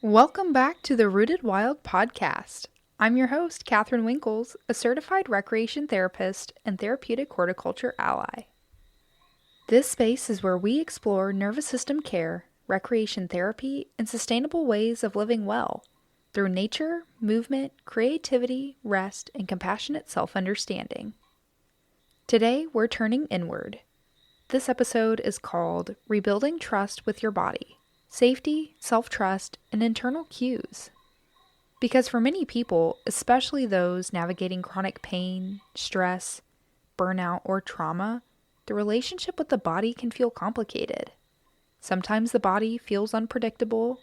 Welcome back to the Rooted Wild podcast. I'm your host, Katherine Winkles, a certified recreation therapist and therapeutic horticulture ally. This space is where we explore nervous system care, recreation therapy, and sustainable ways of living well through nature, movement, creativity, rest, and compassionate self-understanding. Today, we're turning inward. This episode is called Rebuilding Trust with Your Body. Safety, self-trust, and internal cues. Because for many people, especially those navigating chronic pain, stress, burnout, or trauma, the relationship with the body can feel complicated. Sometimes the body feels unpredictable.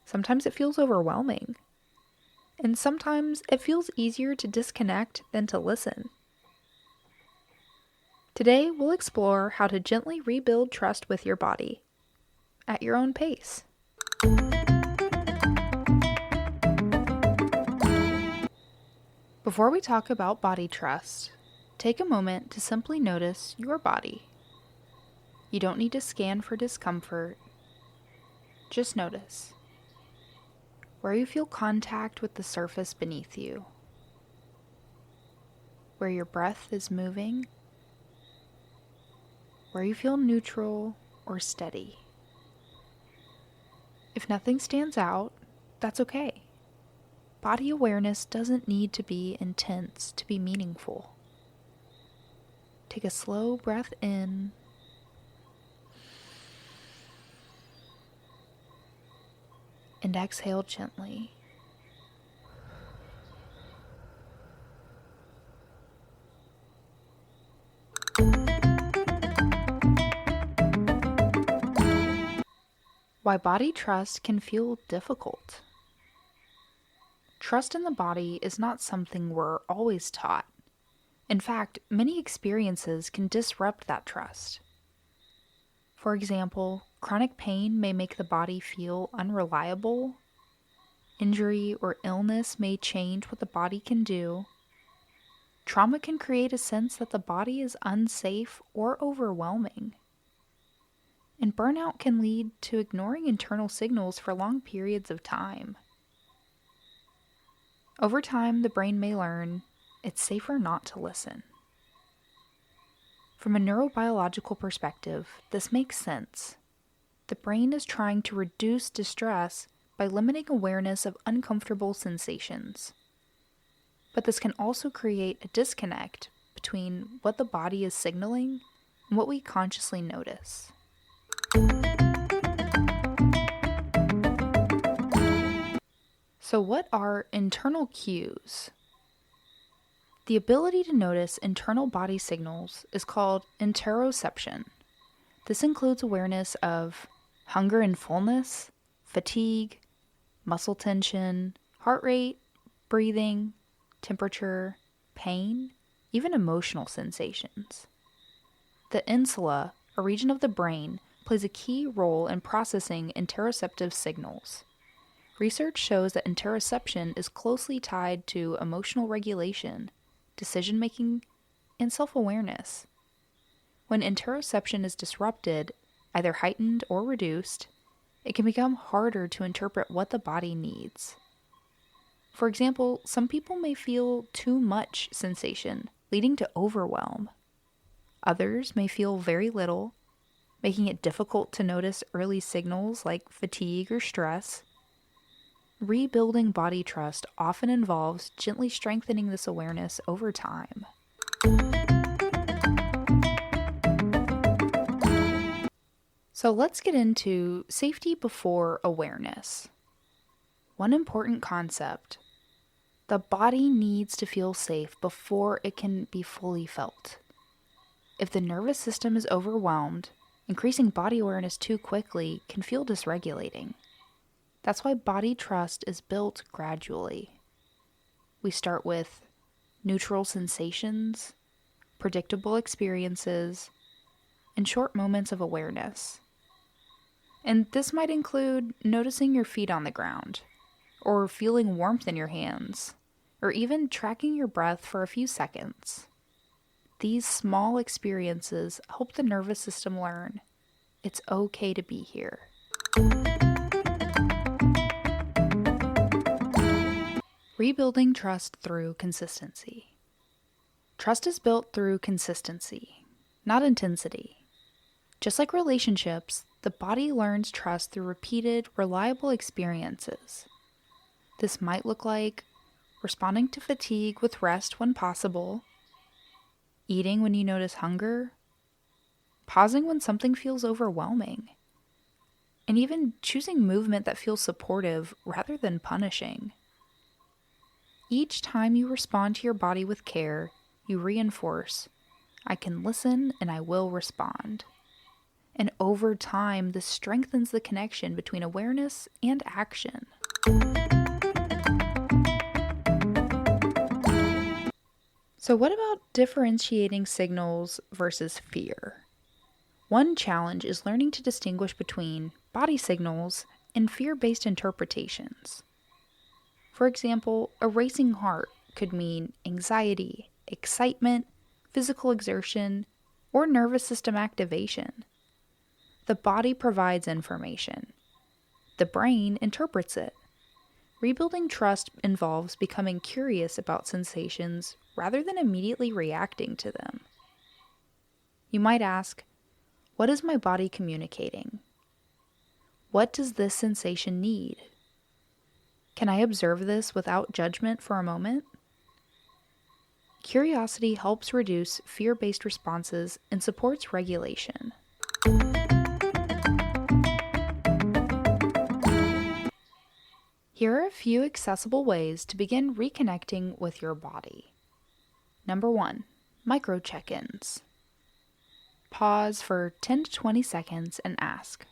Sometimes it feels overwhelming. And sometimes it feels easier to disconnect than to listen. Today, we'll explore how to gently rebuild trust with your body at your own pace. Before we talk about body trust, take a moment to simply notice your body. You don't need to scan for discomfort. Just notice where you feel contact with the surface beneath you, where your breath is moving, where you feel neutral or steady. If nothing stands out, that's okay. Body awareness doesn't need to be intense to be meaningful. Take a slow breath in and exhale gently. Why body trust can feel difficult. Trust in the body is not something we're always taught. In fact, many experiences can disrupt that trust. For example, chronic pain may make the body feel unreliable. Injury or illness may change what the body can do. Trauma can create a sense that the body is unsafe or overwhelming. And burnout can lead to ignoring internal signals for long periods of time. Over time, the brain may learn it's safer not to listen. From a neurobiological perspective, this makes sense. The brain is trying to reduce distress by limiting awareness of uncomfortable sensations. But this can also create a disconnect between what the body is signaling and what we consciously notice. So what are internal cues? The ability to notice internal body signals is called interoception. This includes awareness of hunger and fullness, fatigue, muscle tension, heart rate, breathing, temperature, pain, even emotional sensations. The insula, a region of the brain, plays a key role in processing interoceptive signals. Research shows that interoception is closely tied to emotional regulation, decision-making, and self-awareness. When interoception is disrupted, either heightened or reduced, it can become harder to interpret what the body needs. For example, some people may feel too much sensation, leading to overwhelm. Others may feel very little, making it difficult to notice early signals like fatigue or stress. Rebuilding body trust often involves gently strengthening this awareness over time. So let's get into safety before awareness. One important concept: the body needs to feel safe before it can be fully felt. If the nervous system is overwhelmed, increasing body awareness too quickly can feel dysregulating. That's why body trust is built gradually. We start with neutral sensations, predictable experiences, and short moments of awareness. And this might include noticing your feet on the ground, or feeling warmth in your hands, or even tracking your breath for a few seconds. These small experiences help the nervous system learn it's okay to be here. Rebuilding trust through consistency. Trust is built through consistency, not intensity. Just like relationships, the body learns trust through repeated, reliable experiences. This might look like responding to fatigue with rest when possible, eating when you notice hunger, pausing when something feels overwhelming, and even choosing movement that feels supportive rather than punishing. Each time you respond to your body with care, you reinforce, I can listen and I will respond. And over time, this strengthens the connection between awareness and action. So what about differentiating signals versus fear? One challenge is learning to distinguish between body signals and fear-based interpretations. For example, a racing heart could mean anxiety, excitement, physical exertion, or nervous system activation. The body provides information. The brain interprets it. Rebuilding trust involves becoming curious about sensations rather than immediately reacting to them. You might ask, what is my body communicating? What does this sensation need? Can I observe this without judgment for a moment? Curiosity helps reduce fear-based responses and supports regulation. Here are a few accessible ways to begin reconnecting with your body. Number 1, micro check-ins. Pause for 10 to 20 seconds and ask,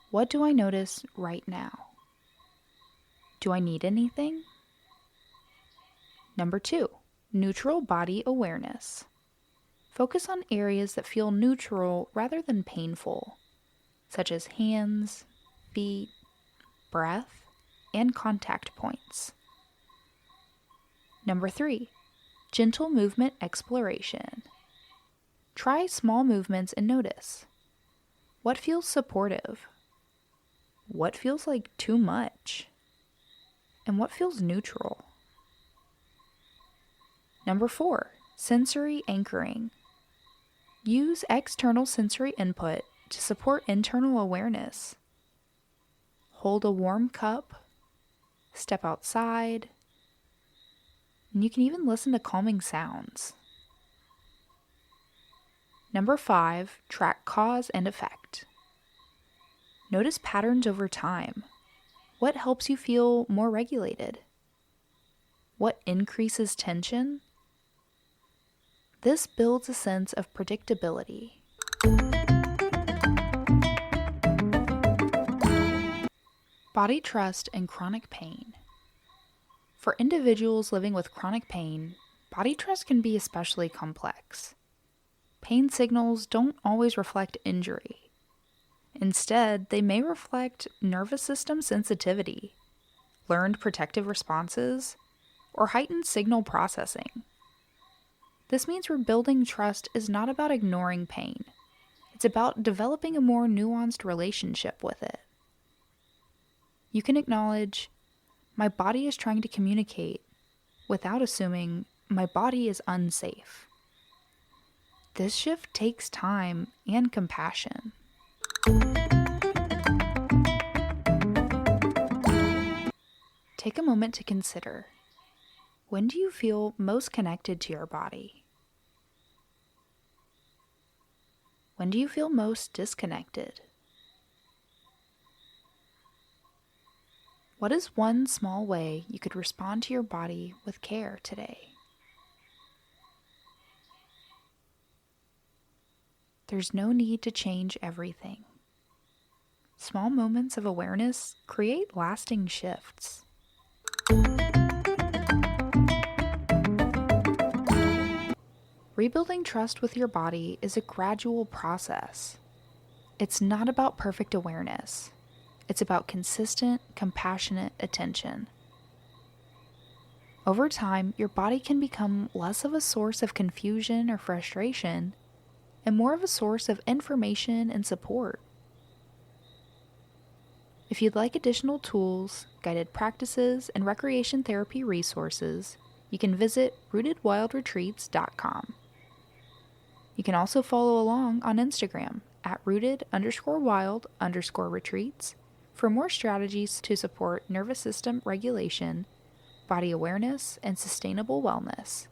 what do I notice right now? Do I need anything? Number 2, neutral body awareness. Focus on areas that feel neutral rather than painful, such as hands, feet, breath, and contact points. Number 3, gentle movement exploration. Try small movements and notice. What feels supportive? What feels like too much? And what feels neutral? Number 4, sensory anchoring. Use external sensory input to support internal awareness. Hold a warm cup, step outside, and you can even listen to calming sounds. Number 5, track cause and effect. Notice patterns over time. What helps you feel more regulated? What increases tension? This builds a sense of predictability. Body trust and chronic pain. For individuals living with chronic pain, body trust can be especially complex. Pain signals don't always reflect injury. Instead, they may reflect nervous system sensitivity, learned protective responses, or heightened signal processing. This means rebuilding trust is not about ignoring pain. It's about developing a more nuanced relationship with it. You can acknowledge, my body is trying to communicate, without assuming my body is unsafe. This shift takes time and compassion. Take a moment to consider, when do you feel most connected to your body? When do you feel most disconnected? What is one small way you could respond to your body with care today? There's no need to change everything. Small moments of awareness create lasting shifts. Rebuilding trust with your body is a gradual process. It's not about perfect awareness. It's about consistent, compassionate attention. Over time, your body can become less of a source of confusion or frustration and more of a source of information and support. If you'd like additional tools, guided practices, and recreation therapy resources, you can visit rootedwildretreats.com. You can also follow along on Instagram at rooted_wild_retreats for more strategies to support nervous system regulation, body awareness, and sustainable wellness.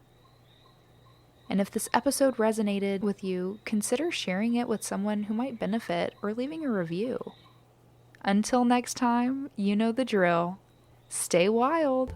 And if this episode resonated with you, consider sharing it with someone who might benefit or leaving a review. Until next time, you know the drill. Stay wild!